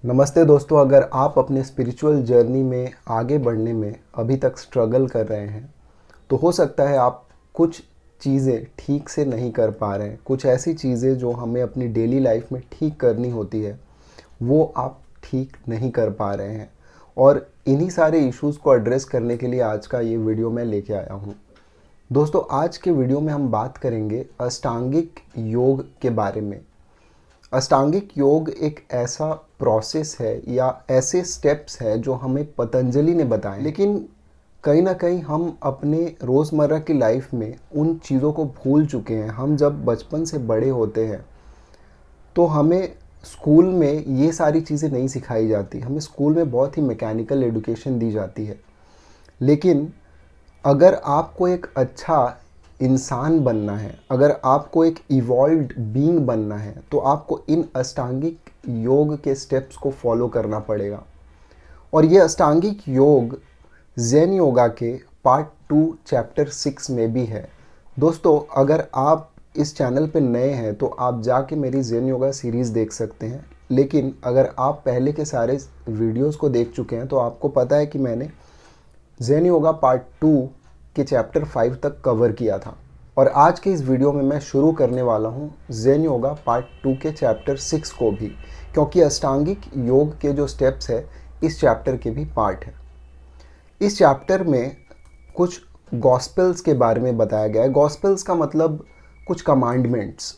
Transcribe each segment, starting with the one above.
नमस्ते दोस्तों, अगर आप अपने स्पिरिचुअल जर्नी में आगे बढ़ने में अभी तक स्ट्रगल कर रहे हैं तो हो सकता है आप कुछ चीज़ें ठीक से नहीं कर पा रहे हैं। कुछ ऐसी चीज़ें जो हमें अपनी डेली लाइफ में ठीक करनी होती है वो आप ठीक नहीं कर पा रहे हैं, और इन्हीं सारे इश्यूज़ को एड्रेस करने के लिए आज का ये वीडियो मैं लेके आया हूँ। दोस्तों, आज के वीडियो में हम बात करेंगे अष्टांगिक योग के बारे में। अष्टांगिक योग एक ऐसा प्रोसेस है या ऐसे स्टेप्स है जो हमें पतंजलि ने बताए, लेकिन कहीं ना कहीं हम अपने रोज़मर्रा की लाइफ में उन चीज़ों को भूल चुके हैं। हम जब बचपन से बड़े होते हैं तो हमें स्कूल में ये सारी चीज़ें नहीं सिखाई जाती। हमें स्कूल में बहुत ही मैकेनिकल एजुकेशन दी जाती है, लेकिन अगर आपको एक अच्छा इंसान बनना है, अगर आपको एक इवॉल्व्ड बीइंग बनना है, तो आपको इन अष्टांगिक योग के स्टेप्स को फॉलो करना पड़ेगा। और ये अष्टांगिक योग ज़ेन योगा के पार्ट 2 चैप्टर 6 में भी है। दोस्तों, अगर आप इस चैनल पे नए हैं तो आप जाके मेरी ज़ेन योगा सीरीज़ देख सकते हैं, लेकिन अगर आप पहले के सारे वीडियोस को देख चुके हैं तो आपको पता है कि मैंने ज़ेन योगा पार्ट 2 के चैप्टर 5 तक कवर किया था। और आज के इस वीडियो में मैं शुरू करने वाला हूँ ज़ेन योगा पार्ट 2 के चैप्टर 6 को भी, क्योंकि अष्टांगिक योग के जो स्टेप्स है इस चैप्टर के भी पार्ट है। इस चैप्टर में कुछ गॉस्पेल्स के बारे में बताया गया है। गॉस्पेल्स का मतलब कुछ कमांडमेंट्स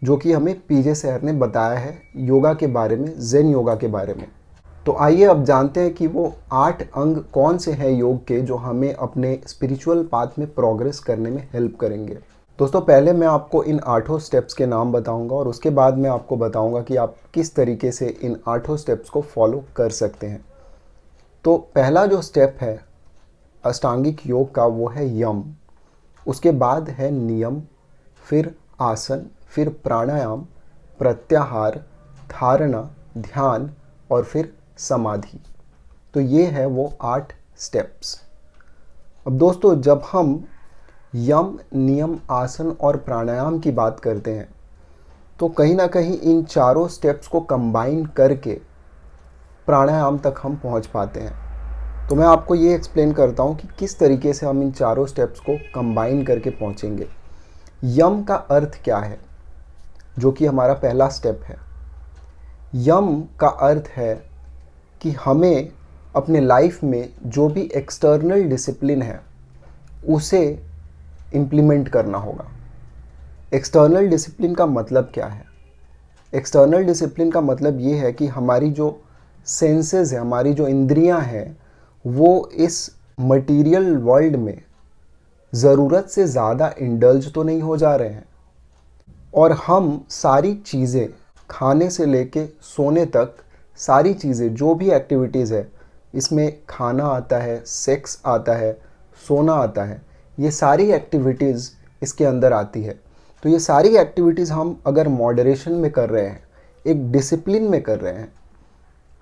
जो कि हमें पीजे सर ने बताया है योगा के बारे में, ज़ेन योगा के बारे में। तो आइए अब जानते हैं कि वो 8 अंग कौन से हैं योग के जो हमें अपने स्पिरिचुअल पाथ में प्रोग्रेस करने में हेल्प करेंगे। दोस्तों, पहले मैं आपको इन 8 स्टेप्स के नाम बताऊंगा और उसके बाद मैं आपको बताऊंगा कि आप किस तरीके से इन 8 स्टेप्स को फॉलो कर सकते हैं। तो पहला जो स्टेप है अष्टांगिक योग का वो है यम। उसके बाद है नियम, फिर आसन, फिर प्राणायाम, प्रत्याहार, धारणा, ध्यान और फिर समाधि। तो ये है वो 8 स्टेप्स। अब दोस्तों, जब हम यम, नियम, आसन और प्राणायाम की बात करते हैं तो कहीं ना कहीं इन चारों स्टेप्स को कंबाइन करके प्राणायाम तक हम पहुंच पाते हैं। तो मैं आपको ये एक्सप्लेन करता हूं कि किस तरीके से हम इन चारों स्टेप्स को कंबाइन करके पहुंचेंगे। यम का अर्थ क्या है, जो कि हमारा पहला स्टेप है। यम का अर्थ है कि हमें अपने लाइफ में जो भी एक्सटर्नल डिसिप्लिन है उसे इम्प्लीमेंट करना होगा। एक्सटर्नल डिसिप्लिन का मतलब क्या है? एक्सटर्नल डिसिप्लिन का मतलब ये है कि हमारी जो सेंसेस है, हमारी जो इंद्रियां हैं, वो इस मटेरियल वर्ल्ड में ज़रूरत से ज़्यादा इंडल्ज तो नहीं हो जा रहे हैं, और हम सारी चीज़ें खाने से लेके सोने तक, सारी चीज़ें जो भी एक्टिविटीज़ है, इसमें खाना आता है, सेक्स आता है, सोना आता है, ये सारी एक्टिविटीज़ इसके अंदर आती है। तो ये सारी एक्टिविटीज़ हम अगर मॉडरेशन में कर रहे हैं, एक डिसिप्लिन में कर रहे हैं,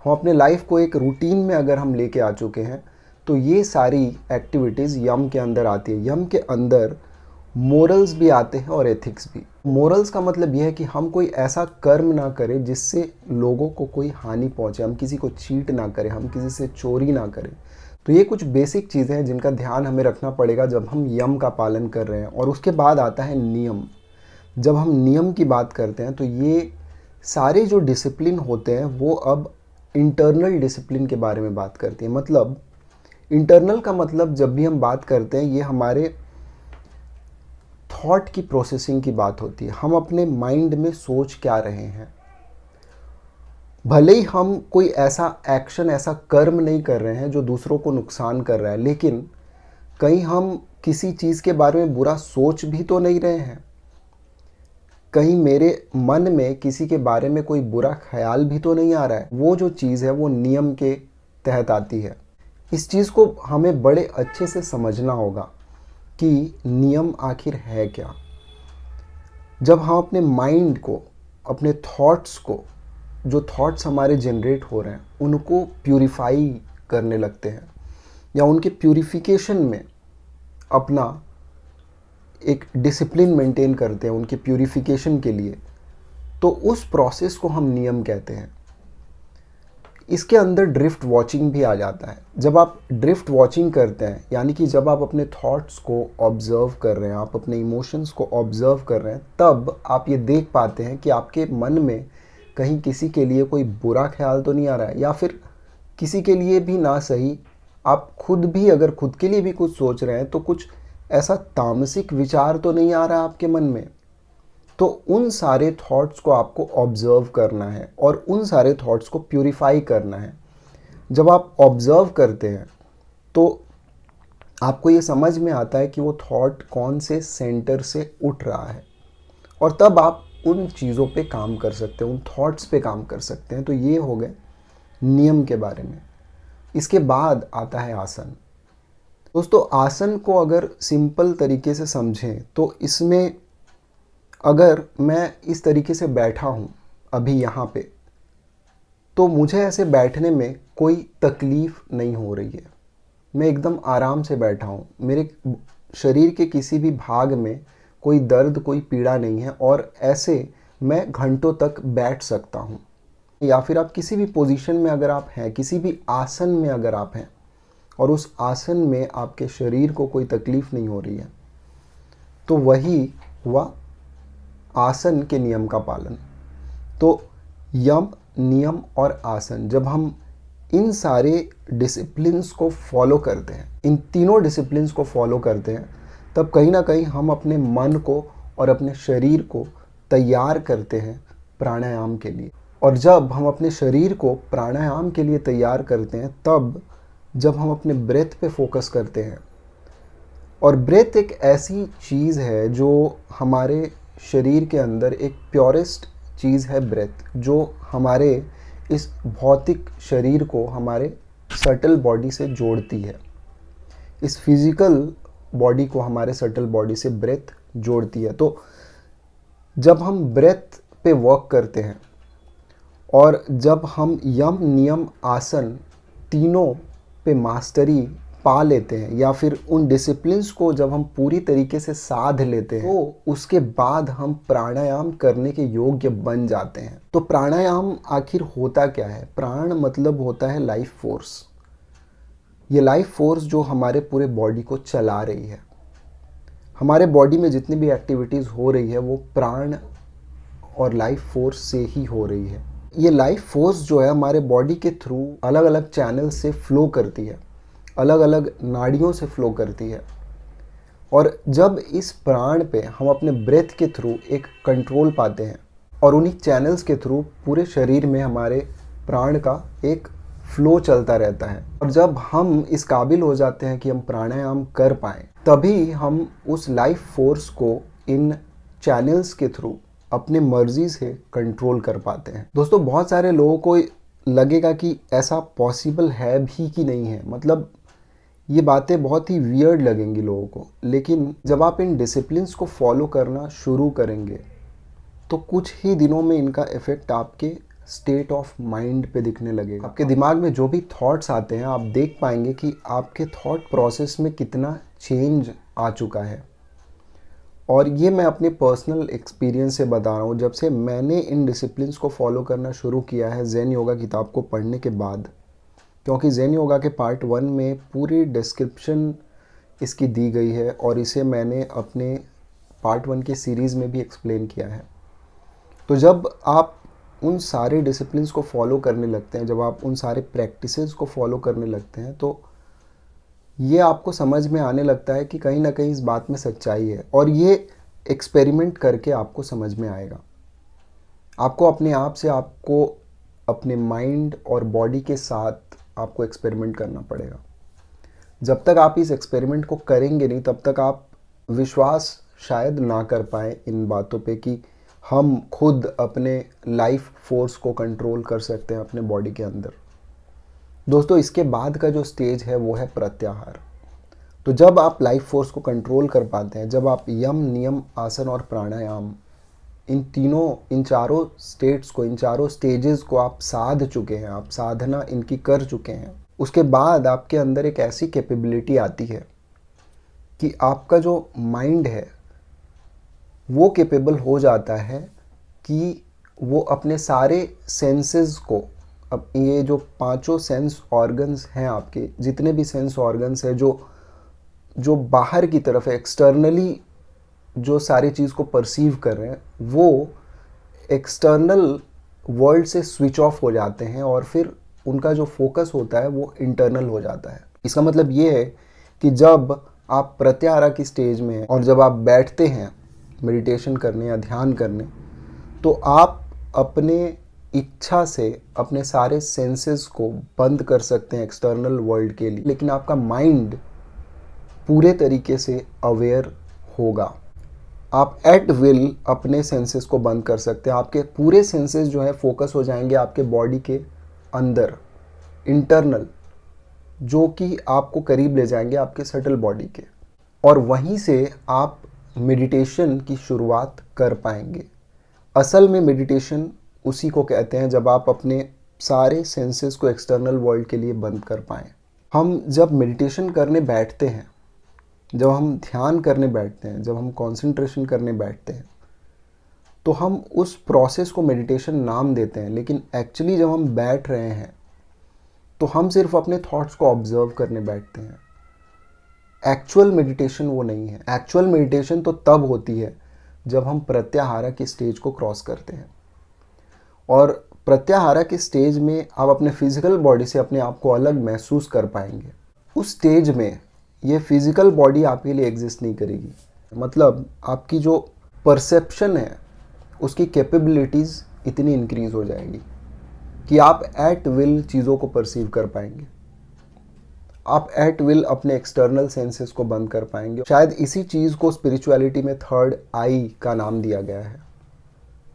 हम अपने लाइफ को एक रूटीन में अगर हम लेके आ चुके हैं, तो ये सारी एक्टिविटीज़ यम के अंदर आती है। यम के अंदर मोरल्स भी आते हैं और एथिक्स भी। मोरल्स का मतलब यह है कि हम कोई ऐसा कर्म ना करें जिससे लोगों को कोई हानि पहुंचे, हम किसी को चीट ना करें, हम किसी से चोरी ना करें। तो ये कुछ बेसिक चीज़ें हैं जिनका ध्यान हमें रखना पड़ेगा जब हम यम का पालन कर रहे हैं। और उसके बाद आता है नियम। जब हम नियम की बात करते हैं तो ये सारे जो डिसिप्लिन होते हैं वो अब इंटरनल डिसिप्लिन के बारे में बात करते हैं। मतलब इंटरनल का मतलब जब भी हम बात करते हैं, ये हमारे थॉट की प्रोसेसिंग की बात होती है। हम अपने माइंड में सोच क्या रहे हैं। भले ही हम कोई ऐसा एक्शन, ऐसा कर्म नहीं कर रहे हैं जो दूसरों को नुकसान कर रहा है, लेकिन कहीं हम किसी चीज़ के बारे में बुरा सोच भी तो नहीं रहे हैं। कहीं मेरे मन में किसी के बारे में कोई बुरा ख्याल भी तो नहीं आ रहा है। वो जो चीज़ है वो नियम के तहत आती है। इस चीज़ को हमें बड़े अच्छे से समझना होगा कि नियम आखिर है क्या। जब हम अपने माइंड को, अपने थॉट्स को, जो थॉट्स हमारे जनरेट हो रहे हैं उनको प्यूरिफाई करने लगते हैं या उनके प्यूरिफिकेशन में अपना एक डिसिप्लिन मेंटेन करते हैं उनके प्यूरिफिकेशन के लिए, तो उस प्रोसेस को हम नियम कहते हैं। इसके अंदर ड्रिफ्ट वॉचिंग भी आ जाता है। जब आप ड्रिफ्ट वॉचिंग करते हैं, यानी कि जब आप अपने थॉट्स को ऑब्ज़र्व कर रहे हैं, आप अपने इमोशंस को ऑब्ज़र्व कर रहे हैं, तब आप ये देख पाते हैं कि आपके मन में कहीं किसी के लिए कोई बुरा ख्याल तो नहीं आ रहा है, या फिर किसी के लिए भी ना सही, आप खुद भी अगर खुद के लिए भी कुछ सोच रहे हैं तो कुछ ऐसा तामसिक विचार तो नहीं आ रहा है आपके मन में। तो उन सारे थॉट्स को आपको ऑब्ज़र्व करना है और उन सारे थॉट्स को प्यूरिफाई करना है। जब आप ऑब्ज़र्व करते हैं तो आपको ये समझ में आता है कि वो थॉट कौन से सेंटर से उठ रहा है, और तब आप उन चीज़ों पे काम कर सकते हैं, उन थॉट्स पे काम कर सकते हैं। तो ये हो गए नियम के बारे में। इसके बाद आता है आसन। दोस्तों, आसन को अगर सिंपल तरीके से समझें तो इसमें अगर मैं इस तरीके से बैठा हूँ अभी यहाँ पे, तो मुझे ऐसे बैठने में कोई तकलीफ़ नहीं हो रही है। मैं एकदम आराम से बैठा हूँ, मेरे शरीर के किसी भी भाग में कोई दर्द, कोई पीड़ा नहीं है, और ऐसे मैं घंटों तक बैठ सकता हूँ। या फिर आप किसी भी पोजीशन में अगर आप हैं, किसी भी आसन में अगर आप हैं और उस आसन में आपके शरीर को कोई तकलीफ़ नहीं हो रही है, तो वही हुआ आसन के नियम का पालन। तो यम, नियम और आसन, जब हम इन सारे डिसिप्लिन्स को फॉलो करते हैं, इन तीनों डिसिप्लिन्स को फॉलो करते हैं, तब कहीं ना कहीं हम अपने मन को और अपने शरीर को तैयार करते हैं प्राणायाम के लिए। और जब हम अपने शरीर को प्राणायाम के लिए तैयार करते हैं, तब जब हम अपने ब्रेथ पे फोकस करते हैं, और ब्रेथ एक ऐसी चीज़ है जो हमारे शरीर के अंदर एक प्योरेस्ट चीज़ है ब्रेथ, जो हमारे इस भौतिक शरीर को हमारे सटल बॉडी से जोड़ती है। इस फिज़िकल बॉडी को हमारे सटल बॉडी से ब्रेथ जोड़ती है। तो जब हम ब्रेथ पे वर्क करते हैं और जब हम यम, नियम, आसन तीनों पे मास्टरी पा लेते हैं, या फिर उन डिसिप्लिन्स को जब हम पूरी तरीके से साध लेते हैं, तो उसके बाद हम प्राणायाम करने के योग्य बन जाते हैं। तो प्राणायाम आखिर होता क्या है? प्राण मतलब होता है लाइफ फोर्स। ये लाइफ फोर्स जो हमारे पूरे बॉडी को चला रही है। हमारे बॉडी में जितनी भी एक्टिविटीज़ हो रही है वो प्राण और लाइफ फोर्स से ही हो रही है। ये लाइफ फोर्स जो है हमारे बॉडी के थ्रू अलग अलग चैनल से फ्लो करती है, अलग अलग नाड़ियों से फ्लो करती है। और जब इस प्राण पे हम अपने ब्रेथ के थ्रू एक कंट्रोल पाते हैं, और उन्हीं चैनल्स के थ्रू पूरे शरीर में हमारे प्राण का एक फ्लो चलता रहता है, और जब हम इस काबिल हो जाते हैं कि हम प्राणायाम कर पाएँ, तभी हम उस लाइफ फोर्स को इन चैनल्स के थ्रू अपने मर्जी से कंट्रोल कर पाते हैं। दोस्तों, बहुत सारे लोगों को लगेगा कि ऐसा पॉसिबल है भी कि नहीं है, मतलब ये बातें बहुत ही वियर्ड लगेंगी लोगों को, लेकिन जब आप इन डिसिप्लिन्स को फॉलो करना शुरू करेंगे तो कुछ ही दिनों में इनका इफ़ेक्ट आपके स्टेट ऑफ माइंड पे दिखने लगेगा। आपके दिमाग में जो भी थॉट्स आते हैं, आप देख पाएंगे कि आपके थॉट प्रोसेस में कितना चेंज आ चुका है। और ये मैं अपने पर्सनल एक्सपीरियंस से बता रहा हूँ। जब से मैंने इन डिसिप्लिन्स को फॉलो करना शुरू किया है ज़ेन योगा किताब को पढ़ने के बाद, क्योंकि ज़ेन योगा के पार्ट 1 में पूरी डिस्क्रिप्शन इसकी दी गई है, और इसे मैंने अपने पार्ट 1 की सीरीज़ में भी एक्सप्लेन किया है। तो जब आप उन सारे डिसिप्लिन्स को फॉलो करने लगते हैं, जब आप उन सारे प्रैक्टिसेस को फॉलो करने लगते हैं, तो ये आपको समझ में आने लगता है कि कहीं ना कहीं इस बात में सच्चाई है। और ये एक्सपेरिमेंट करके आपको समझ में आएगा। आपको अपने आप से, आपको अपने माइंड और बॉडी के साथ आपको एक्सपेरिमेंट करना पड़ेगा। जब तक आप इस एक्सपेरिमेंट को करेंगे नहीं, तब तक आप विश्वास शायद ना कर पाए इन बातों पे कि हम खुद अपने लाइफ फोर्स को कंट्रोल कर सकते हैं अपने बॉडी के अंदर। दोस्तों, इसके बाद का जो स्टेज है वो है प्रत्याहार। तो जब आप लाइफ फोर्स को कंट्रोल कर पाते हैं, जब आप यम, नियम, आसन और प्राणायाम इन चारों स्टेट्स को, इन चारों स्टेजेस को आप साध चुके हैं, आप साधना इनकी कर चुके हैं, उसके बाद आपके अंदर एक ऐसी कैपेबिलिटी आती है कि आपका जो माइंड है वो कैपेबल हो जाता है कि वो अपने सारे सेंसेस को, अब ये जो पांचों सेंस ऑर्गन्स हैं, आपके जितने भी सेंस ऑर्गन्स हैं जो बाहर की तरफ है, एक्सटर्नली जो सारी चीज़ को परसीव कर रहे हैं, वो एक्सटर्नल वर्ल्ड से स्विच ऑफ हो जाते हैं और फिर उनका जो फोकस होता है वो इंटरनल हो जाता है। इसका मतलब ये है कि जब आप प्रत्याहार की स्टेज में हैं और जब आप बैठते हैं मेडिटेशन करने या ध्यान करने, तो आप अपने इच्छा से अपने सारे सेंसेस को बंद कर सकते हैं एक्सटर्नल वर्ल्ड के लिए, लेकिन आपका माइंड पूरे तरीके से अवेयर होगा। आप एट विल अपने सेंसेस को बंद कर सकते हैं। आपके पूरे सेंसेस जो है फोकस हो जाएंगे आपके बॉडी के अंदर, इंटरनल, जो कि आपको करीब ले जाएंगे आपके सटल बॉडी के, और वहीं से आप मेडिटेशन की शुरुआत कर पाएंगे। असल में मेडिटेशन उसी को कहते हैं जब आप अपने सारे सेंसेस को एक्सटर्नल वर्ल्ड के लिए बंद कर पाएँ। हम जब मेडिटेशन करने बैठते हैं, जब हम ध्यान करने बैठते हैं, जब हम कंसंट्रेशन करने बैठते हैं, तो हम उस प्रोसेस को मेडिटेशन नाम देते हैं, लेकिन एक्चुअली जब हम बैठ रहे हैं तो हम सिर्फ अपने थॉट्स को ऑब्जर्व करने बैठते हैं। एक्चुअल मेडिटेशन वो नहीं है। एक्चुअल मेडिटेशन तो तब होती है जब हम प्रत्याहार की स्टेज को क्रॉस करते हैं, और प्रत्याहार की स्टेज में आप अपने फिजिकल बॉडी से अपने आप को अलग महसूस कर पाएंगे। उस स्टेज में ये फिजिकल बॉडी आपके लिए एग्जिस्ट नहीं करेगी, मतलब आपकी जो परसेप्शन है उसकी कैपेबिलिटीज़ इतनी इंक्रीज हो जाएगी कि आप एट विल चीज़ों को परसीव कर पाएंगे। आप एट विल अपने एक्सटर्नल सेंसेस को बंद कर पाएंगे। शायद इसी चीज़ को स्पिरिचुअलिटी में थर्ड आई का नाम दिया गया है,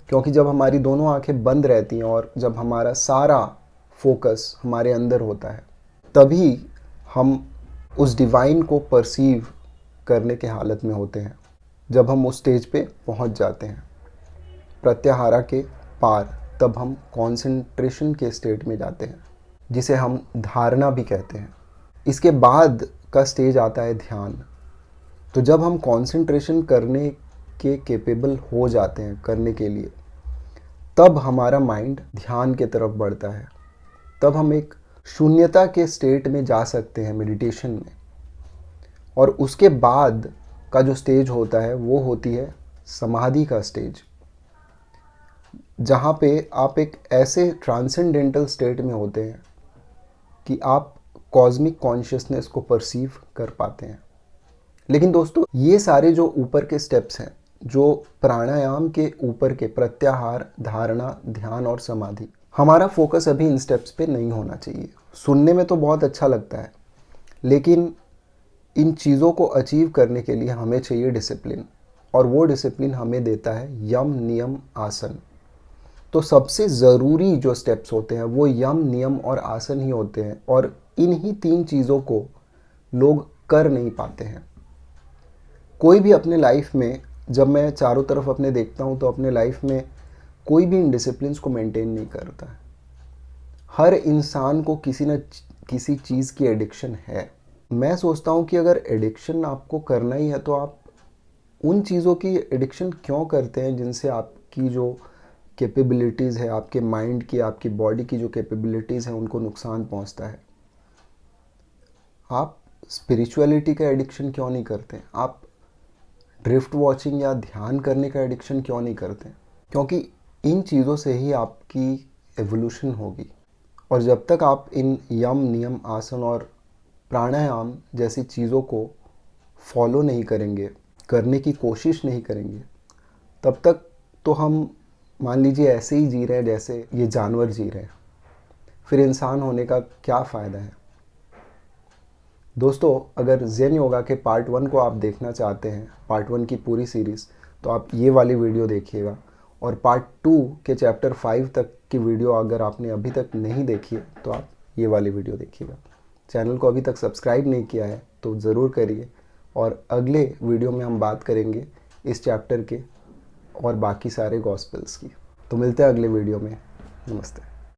क्योंकि जब हमारी दोनों आंखें बंद रहती हैं और जब हमारा सारा फोकस हमारे अंदर होता है, तभी हम उस डिवाइन को परसीव करने के हालत में होते हैं। जब हम उस स्टेज पे पहुंच जाते हैं प्रत्याहार के पार, तब हम कंसंट्रेशन के स्टेट में जाते हैं, जिसे हम धारणा भी कहते हैं। इसके बाद का स्टेज आता है ध्यान। तो जब हम कंसंट्रेशन करने के कैपेबल हो जाते हैं करने के लिए, तब हमारा माइंड ध्यान के तरफ बढ़ता है। तब हम एक शून्यता के स्टेट में जा सकते हैं मेडिटेशन में, और उसके बाद का जो स्टेज होता है वो होती है समाधि का स्टेज, जहाँ पे आप एक ऐसे ट्रांसेंडेंटल स्टेट में होते हैं कि आप कॉस्मिक कॉन्शियसनेस को परसीव कर पाते हैं। लेकिन दोस्तों, ये सारे जो ऊपर के स्टेप्स हैं, जो प्राणायाम के ऊपर के प्रत्याहार, धारणा, ध्यान और समाधि, हमारा फोकस अभी इन स्टेप्स पे नहीं होना चाहिए। सुनने में तो बहुत अच्छा लगता है, लेकिन इन चीज़ों को अचीव करने के लिए हमें चाहिए डिसिप्लिन, और वो डिसिप्लिन हमें देता है यम, नियम, आसन। तो सबसे ज़रूरी जो स्टेप्स होते हैं वो यम, नियम और आसन ही होते हैं, और इन्हीं तीन चीज़ों को लोग कर नहीं पाते हैं। कोई भी अपने लाइफ में, जब मैं चारों तरफ अपने देखता हूँ, तो अपने लाइफ में कोई भी इन डिसिप्लिन्स को मेंटेन नहीं करता है। हर इंसान को किसी न किसी चीज़ की एडिक्शन है। मैं सोचता हूँ कि अगर एडिक्शन आपको करना ही है, तो आप उन चीज़ों की एडिक्शन क्यों करते हैं जिनसे आपकी जो कैपेबिलिटीज़ है, आपके माइंड की, आपकी बॉडी की जो कैपेबिलिटीज़ हैं, उनको नुकसान पहुँचता है। आप स्पिरिचुअलिटी का एडिक्शन क्यों नहीं करते? आप ड्रिफ्ट वॉचिंग या ध्यान करने का एडिक्शन क्यों नहीं करते? क्योंकि इन चीज़ों से ही आपकी एवोल्यूशन होगी। और जब तक आप इन यम, नियम, आसन और प्राणायाम जैसी चीज़ों को फॉलो नहीं करेंगे, करने की कोशिश नहीं करेंगे, तब तक तो हम मान लीजिए ऐसे ही जी रहे हैं जैसे ये जानवर जी रहे हैं। फिर इंसान होने का क्या फ़ायदा है? दोस्तों, अगर ज़ेन योगा के पार्ट 1 को आप देखना चाहते हैं, पार्ट 1 की पूरी सीरीज़, तो आप ये वाली वीडियो देखिएगा, और पार्ट 2 के चैप्टर 5 तक की वीडियो अगर आपने अभी तक नहीं देखी है, तो आप ये वाली वीडियो देखिएगा। चैनल को अभी तक सब्सक्राइब नहीं किया है तो ज़रूर करिए, और अगले वीडियो में हम बात करेंगे इस चैप्टर के और बाकी सारे गॉस्पेल्स की। तो मिलते हैं अगले वीडियो में। नमस्ते।